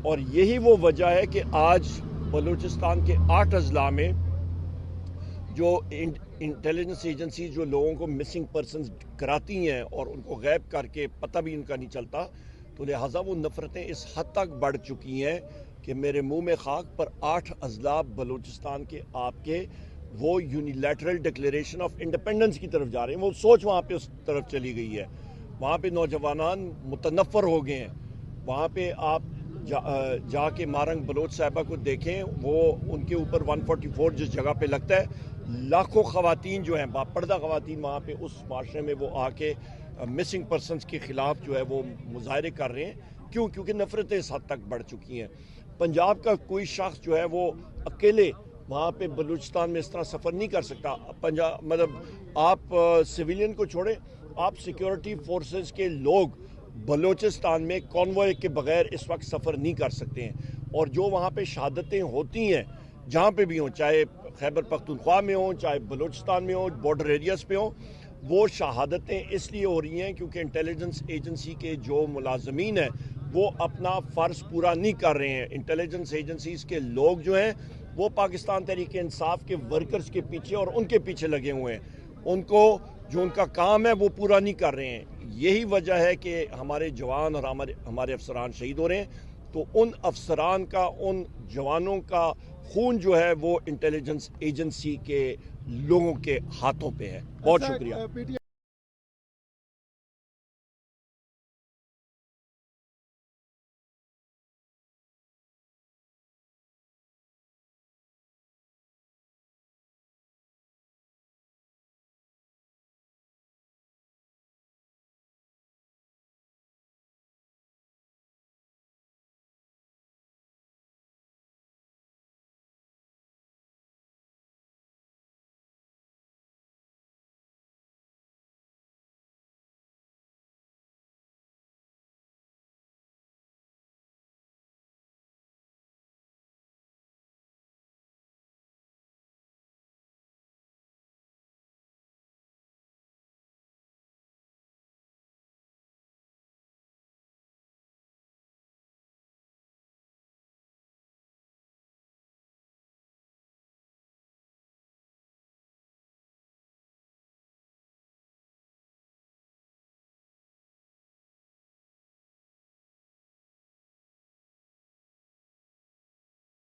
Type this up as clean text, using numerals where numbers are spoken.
اور یہی وہ وجہ ہے کہ آج بلوچستان کے 8 اضلاع میں جو انٹیلیجنس ایجنسی جو لوگوں کو مسنگ پرسنز کراتی ہیں اور ان کو غائب کر کے پتہ بھی ان کا نہیں چلتا، تو لہٰذا وہ نفرتیں اس حد تک بڑھ چکی ہیں کہ میرے منہ میں خاک پر 8 اضلاع بلوچستان کے آپ کے وہ یونیلیٹرل ڈکلیریشن آف انڈیپینڈنس کی طرف جا رہے ہیں. وہ سوچ وہاں پہ اس طرف چلی گئی ہے. وہاں پہ نوجوانان متنفر ہو گئے ہیں. وہاں پہ آپ جا کے مارنگ بلوچ صاحبہ کو دیکھیں، وہ ان کے اوپر 144 جس جگہ پہ لگتا ہے، لاکھوں خواتین جو ہیں باپردہ خواتین وہاں پہ اس معاشرے میں وہ آ کے مسنگ پرسنز کے خلاف جو ہے وہ مظاہرے کر رہے ہیں. کیونکہ نفرتیں اس حد تک بڑھ چکی ہیں. پنجاب کا کوئی شخص جو ہے وہ اکیلے وہاں پہ بلوچستان میں اس طرح سفر نہیں کر سکتا. مطلب آپ سویلین کو چھوڑیں، آپ سیکیورٹی فورسز کے لوگ بلوچستان میں کانوائے کے بغیر اس وقت سفر نہیں کر سکتے ہیں. اور جو وہاں پہ شہادتیں ہوتی ہیں جہاں پہ بھی ہوں، چاہے خیبر پختونخوا میں ہوں، چاہے بلوچستان میں ہوں، بارڈر ایریاز پہ ہوں، وہ شہادتیں اس لیے ہو رہی ہیں کیونکہ انٹیلیجنس ایجنسی کے جو ملازمین ہیں وہ اپنا فرض پورا نہیں کر رہے ہیں. انٹیلیجنس ایجنسیز کے لوگ جو ہیں وہ پاکستان تحریک انصاف کے ورکرز کے پیچھے اور ان کے پیچھے لگے ہوئے ہیں. ان کو جو ان کا کام ہے وہ پورا نہیں کر رہے ہیں. یہی وجہ ہے کہ ہمارے جوان اور ہمارے افسران شہید ہو رہے ہیں. تو ان افسران کا، ان جوانوں کا خون جو ہے وہ انٹیلیجنس ایجنسی کے لوگوں کے ہاتھوں پہ ہے. بہت شکریہ.